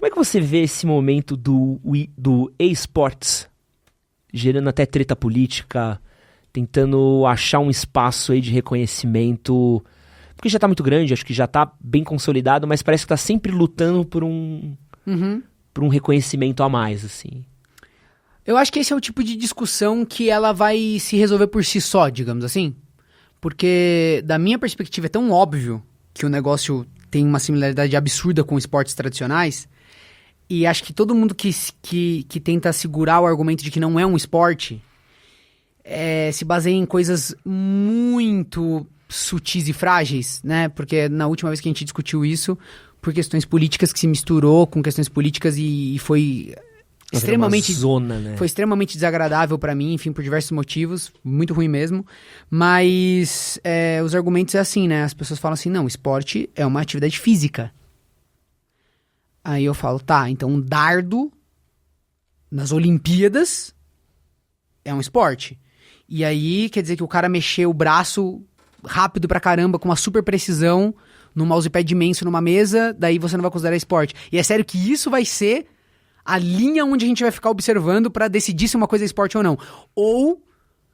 Como é que você vê esse momento do eSports, gerando até treta política, tentando achar um espaço aí de reconhecimento, porque já tá muito grande, acho que já tá bem consolidado, mas parece que tá sempre lutando por um reconhecimento a mais, assim. Eu acho que esse é o tipo de discussão que ela vai se resolver por si só, digamos assim. Porque, da minha perspectiva, é tão óbvio que o negócio tem uma similaridade absurda com esportes tradicionais. E acho que todo mundo que tenta segurar o argumento de que não é um esporte se baseia em coisas muito sutis e frágeis, né? Porque na última vez que a gente discutiu isso, por questões políticas que se misturou com questões políticas e foi extremamente zona, né? Foi extremamente desagradável pra mim, enfim, por diversos motivos, muito ruim mesmo. Mas os argumentos é assim, né? As pessoas falam assim, não, esporte é uma atividade física. Aí eu falo, tá, então um dardo nas Olimpíadas é um esporte. E aí quer dizer que o cara mexeu o braço rápido pra caramba, com uma super precisão, num mousepad imenso numa mesa, daí você não vai considerar esporte. E é sério que isso vai ser a linha onde a gente vai ficar observando pra decidir se uma coisa é esporte ou não. Ou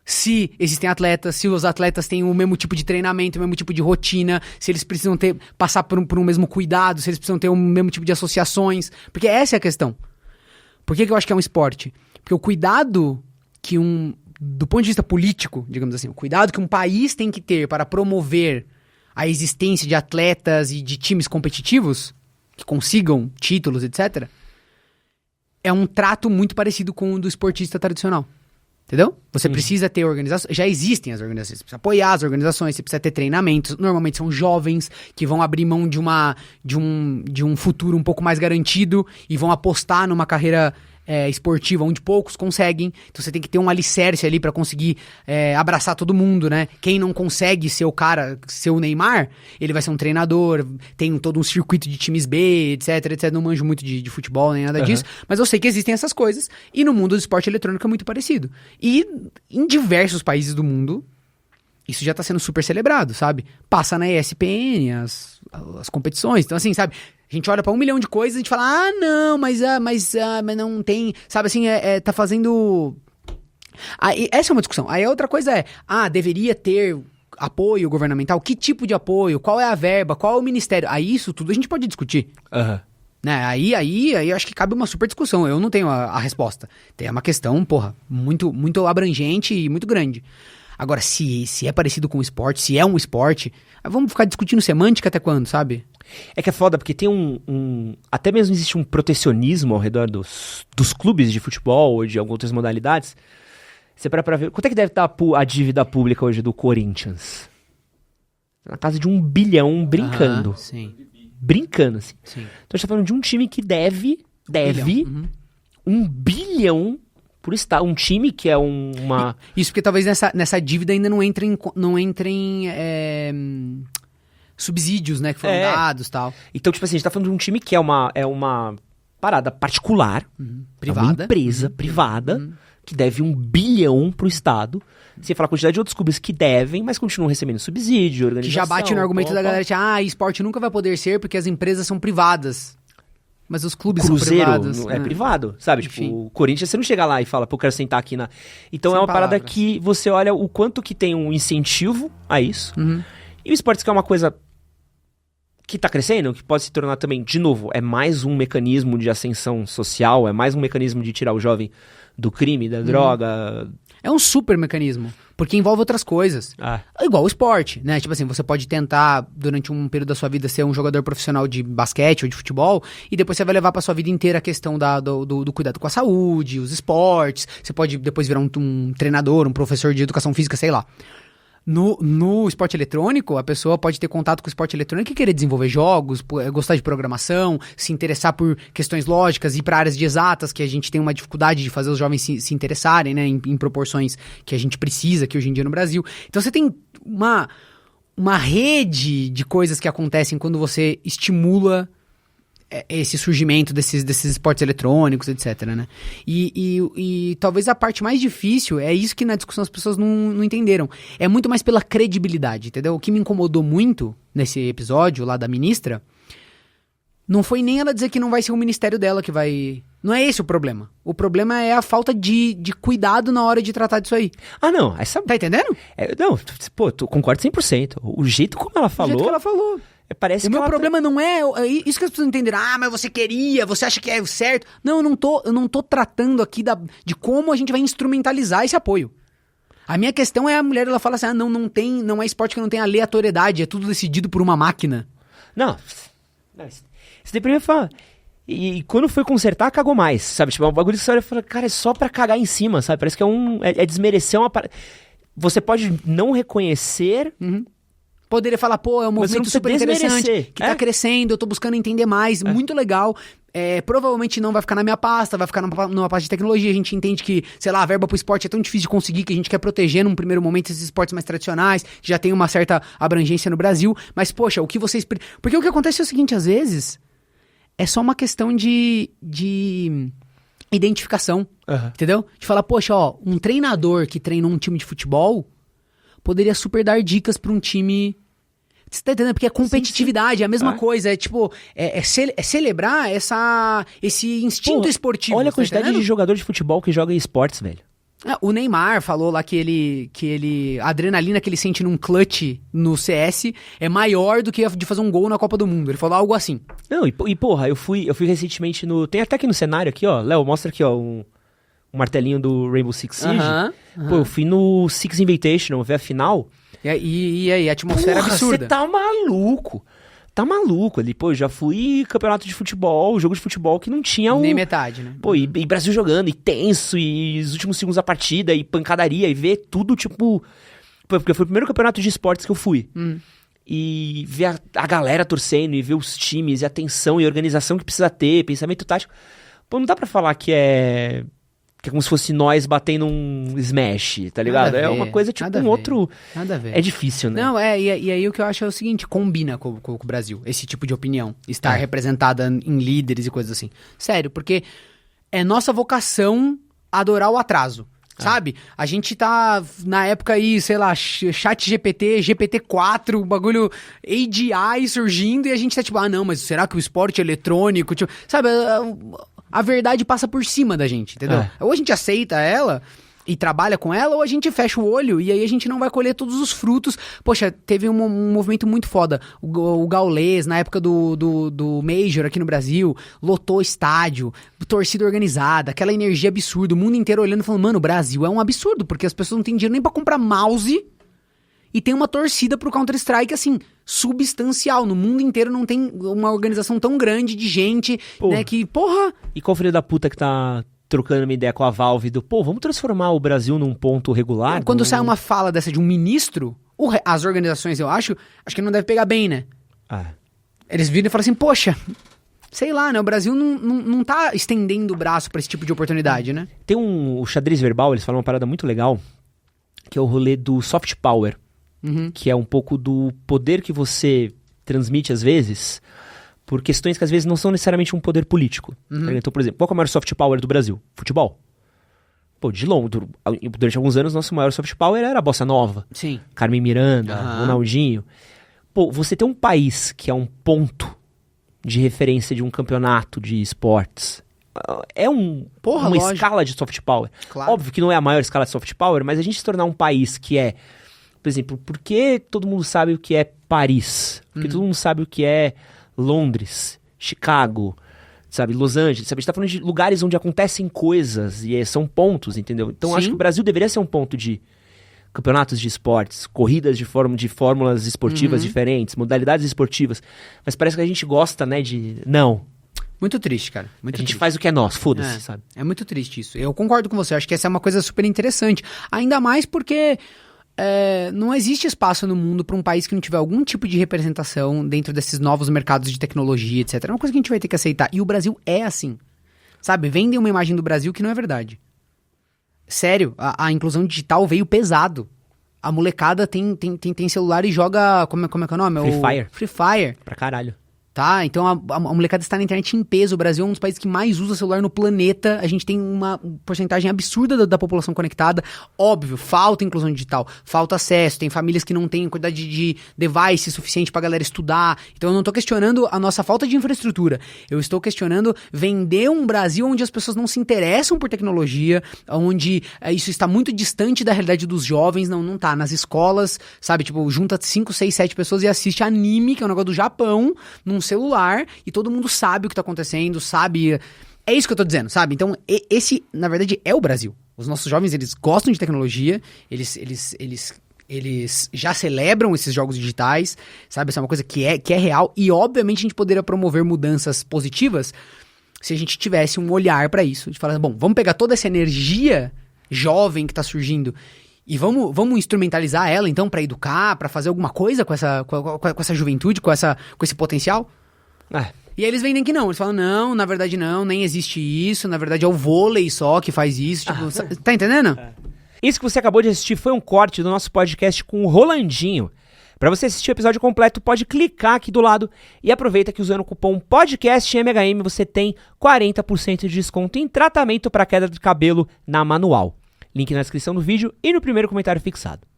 se existem atletas, se os atletas têm o mesmo tipo de treinamento, o mesmo tipo de rotina, se eles precisam passar por um mesmo cuidado, se eles precisam ter o mesmo tipo de associações. Porque essa é a questão. Por que eu acho que é um esporte? Porque o cuidado que do ponto de vista político, digamos assim, o cuidado que um país tem que ter para promover a existência de atletas e de times competitivos, que consigam títulos, etc., é um trato muito parecido com o do esportista tradicional. Entendeu? Você precisa ter organizações, já existem as organizações, você precisa apoiar as organizações, você precisa ter treinamentos, normalmente são jovens que vão abrir mão de um futuro um pouco mais garantido e vão apostar numa carreira esportiva onde poucos conseguem, então você tem que ter um alicerce ali pra conseguir abraçar todo mundo, né? Quem não consegue ser o cara, ser o Neymar, ele vai ser um treinador, tem todo um circuito de times B, etc, não manjo muito de futebol nem nada disso, mas eu sei que existem essas coisas, e no mundo do esporte eletrônico é muito parecido. E em diversos países do mundo, isso já tá sendo super celebrado, sabe? Passa na ESPN, as competições, então assim, sabe? A gente olha pra 1 milhão de coisas e a gente fala, não, mas não tem, sabe assim, tá fazendo... essa é uma discussão. Aí a outra coisa deveria ter apoio governamental, que tipo de apoio, qual é a verba, qual é o ministério, aí isso tudo a gente pode discutir. Né? Aí eu acho que cabe uma super discussão, eu não tenho a resposta. Tem uma questão, muito, muito abrangente e muito grande. Agora, se é parecido com o esporte, se é um esporte, vamos ficar discutindo semântica até quando, sabe? É que é foda, porque tem até mesmo existe um protecionismo ao redor dos clubes de futebol ou de algumas outras modalidades. Você para pra ver, quanto é que deve estar a dívida pública hoje do Corinthians? Na casa de 1 bilhão, brincando. Sim. Brincando, assim. Sim. Então a gente tá falando de um time que deve 1 bilhão por estar. Um time que é uma... Isso porque talvez nessa dívida ainda não entrem subsídios, né, que foram dados e tal. Então, tipo assim, a gente tá falando de um time que é uma parada particular, privada, uma empresa privada, que deve 1 bilhão pro Estado. Você fala a quantidade de outros clubes que devem, mas continuam recebendo subsídio, organização... Que já bate no argumento da galera de esporte nunca vai poder ser porque as empresas são privadas. Mas os clubes são privados. Cruzeiro é privado, sabe? Enfim. Tipo, o Corinthians, você não chega lá e fala, pô, eu quero sentar aqui na... Então é uma parada que você olha o quanto que tem um incentivo a isso. E o esporte que é uma coisa que tá crescendo, que pode se tornar também, de novo, é mais um mecanismo de ascensão social, é mais um mecanismo de tirar o jovem do crime, da droga... É um super mecanismo, porque envolve outras coisas. Igual o esporte, né? Tipo assim, você pode tentar, durante um período da sua vida, ser um jogador profissional de basquete ou de futebol, e depois você vai levar pra sua vida inteira a questão do cuidado com a saúde, os esportes. Você pode depois virar um treinador, um professor de educação física, sei lá. No esporte eletrônico, a pessoa pode ter contato com o esporte eletrônico e querer desenvolver jogos, gostar de programação, se interessar por questões lógicas, ir para áreas de exatas, que a gente tem uma dificuldade de fazer os jovens se interessarem, né, em proporções que a gente precisa aqui hoje em dia no Brasil. Então você tem uma rede de coisas que acontecem quando você estimula esse surgimento desses esportes eletrônicos, etc, né? E talvez a parte mais difícil é isso que na discussão as pessoas não entenderam. É muito mais pela credibilidade, entendeu? O que me incomodou muito nesse episódio lá da ministra Não foi nem ela dizer que não vai ser o ministério dela que vai... Não é esse o problema. O problema é a falta de cuidado na hora de tratar disso aí. Ah, não. Essa... Tá entendendo? Não, pô, tu concordo 100%. O jeito como ela falou... O jeito que ela falou. Parece o que meu problema não é... Isso que as pessoas entenderam. Ah, mas você queria, você acha que é o certo. Não, eu não tô tratando aqui de como a gente vai instrumentalizar esse apoio. A minha questão é a mulher, ela fala assim, não é esporte que não tem aleatoriedade, é tudo decidido por uma máquina. Não, isso daí primeiro fala... E quando foi consertar, cagou mais, sabe? Tipo, é um bagulho que você olha e fala, cara, é só pra cagar em cima, sabe? Parece que é desmerecer uma... Você pode não reconhecer... Uhum. Poderia falar, pô, é um movimento super interessante, que tá crescendo, eu tô buscando entender mais, muito legal. Provavelmente não vai ficar na minha pasta, vai ficar numa pasta de tecnologia. A gente entende que, sei lá, a verba pro esporte é tão difícil de conseguir que a gente quer proteger num primeiro momento esses esportes mais tradicionais, que já tem uma certa abrangência no Brasil. Mas, poxa, o que vocês... Porque o que acontece é o seguinte, às vezes... É só uma questão de identificação, entendeu? De falar, poxa, ó, um treinador que treinou um time de futebol poderia super dar dicas pra um time... Você tá entendendo? Porque é competitividade, sim. É a mesma coisa. É tipo, celebrar esse instinto esportivo. Olha a quantidade de jogador de futebol que joga em esportes, velho. O Neymar falou lá que a adrenalina que ele sente num clutch no CS é maior do que de fazer um gol na Copa do Mundo. Ele falou algo assim. Não, e porra, eu fui recentemente no... Tem até aqui no cenário aqui, ó. Léo, mostra aqui, ó, um martelinho do Rainbow Six Siege. Pô, eu fui no Six Invitational ver a final. E aí, a atmosfera absurda. Você tá maluco. Tá maluco ali, pô, eu já fui campeonato de futebol, jogo de futebol que não tinha nem metade, né? Pô, e Brasil jogando, e tenso, e os últimos segundos da partida, e pancadaria, e ver tudo, tipo... Porque foi o primeiro campeonato de esportes que eu fui. E ver a galera torcendo, e ver os times, e a tensão e a organização que precisa ter, pensamento tático. Pô, não dá pra falar que é como se fosse nós batendo um smash, tá ligado? É uma coisa tipo outro... Nada a ver. É difícil, né? Não, e aí o que eu acho é o seguinte, combina com o Brasil, esse tipo de opinião. Estar representada em líderes e coisas assim. Sério, porque é nossa vocação adorar o atraso. Sabe? A gente tá na época aí, sei lá, chat GPT, GPT-4, o bagulho AGI surgindo e a gente tá tipo, não, mas será que o esporte eletrônico... Tipo, sabe, a verdade passa por cima da gente, entendeu? Ou a gente aceita ela e trabalha com ela, ou a gente fecha o olho e aí a gente não vai colher todos os frutos. Poxa, teve um movimento muito foda. O Gaules, na época do Major aqui no Brasil, lotou estádio, torcida organizada, aquela energia absurda, o mundo inteiro olhando e falando, mano, o Brasil é um absurdo, porque as pessoas não têm dinheiro nem pra comprar mouse e tem uma torcida pro Counter-Strike, assim, substancial. No mundo inteiro não tem uma organização tão grande de gente, né, que, porra... E qual filho da puta que tá... trocando uma ideia com a Valve vamos transformar o Brasil num ponto regular? Quando sai uma fala dessa de um ministro, as organizações, eu acho que não deve pegar bem, né? Eles viram e falam assim, poxa, sei lá, né? O Brasil não tá estendendo o braço pra esse tipo de oportunidade, né? Tem o xadrez verbal, eles falam uma parada muito legal, que é o rolê do soft power, que é um pouco do poder que você transmite às vezes... por questões que às vezes não são necessariamente um poder político. Então, por exemplo, qual é o maior soft power do Brasil? Futebol. Pô, de longo, durante alguns anos, nosso maior soft power era a Bossa Nova. Sim. Carmen Miranda, Ronaldinho. Pô, você tem um país que é um ponto de referência de um campeonato de esportes. É uma escala de soft power. Claro. Óbvio que não é a maior escala de soft power, mas a gente se tornar um país que é... Por exemplo, por que todo mundo sabe o que é Paris? Porque todo mundo sabe o que é... Londres, Chicago, sabe, Los Angeles, sabe? A gente tá falando de lugares onde acontecem coisas e são pontos, entendeu? Então acho que o Brasil deveria ser um ponto de campeonatos de esportes, corridas de fórmulas esportivas diferentes, modalidades esportivas. Mas parece que a gente gosta, né, Não. Muito triste, cara. Muito a gente faz o que é nosso, foda-se, sabe? É muito triste isso. Eu concordo com você, acho que essa é uma coisa super interessante. Ainda mais porque... não existe espaço no mundo para um país que não tiver algum tipo de representação dentro desses novos mercados de tecnologia, etc. É uma coisa que a gente vai ter que aceitar. E o Brasil é assim. Sabe? Vendem uma imagem do Brasil que não é verdade. Sério, a inclusão digital veio pesado. A molecada tem celular e joga... Como é que é o nome? Free Fire. Free Fire. Pra caralho. Tá? Então a molecada está na internet em peso. O Brasil é um dos países que mais usa celular no planeta. A gente tem uma porcentagem absurda da população conectada. Óbvio, falta inclusão digital, falta acesso. Tem famílias que não têm quantidade de device suficiente pra galera estudar. Então eu não tô questionando a nossa falta de infraestrutura. Eu estou questionando vender um Brasil onde as pessoas não se interessam por tecnologia, onde isso está muito distante da realidade dos jovens. Não tá. Nas escolas, sabe? Tipo, junta 5, 6, 7 pessoas e assiste anime, que é um negócio do Japão, num celular, e todo mundo sabe o que tá acontecendo, sabe? É isso que eu tô dizendo, sabe? Então, esse, na verdade, é o Brasil. Os nossos jovens, eles gostam de tecnologia, eles já celebram esses jogos digitais, sabe? Isso é uma coisa que é real, e obviamente a gente poderia promover mudanças positivas se a gente tivesse um olhar pra isso, de falar, bom, vamos pegar toda essa energia jovem que tá surgindo e vamos instrumentalizar ela, então, pra educar, pra fazer alguma coisa com essa juventude, com esse potencial? E aí eles vendem que não. Eles falam, não, na verdade não, nem existe isso. Na verdade é o vôlei só que faz isso. Tipo, tá entendendo? Isso que você acabou de assistir foi um corte do nosso podcast com o Rolandinho. Pra você assistir o episódio completo, pode clicar aqui do lado e aproveita que usando o cupom PODCASTMHM você tem 40% de desconto em tratamento para queda de cabelo na Manual. Link na descrição do vídeo e no primeiro comentário fixado.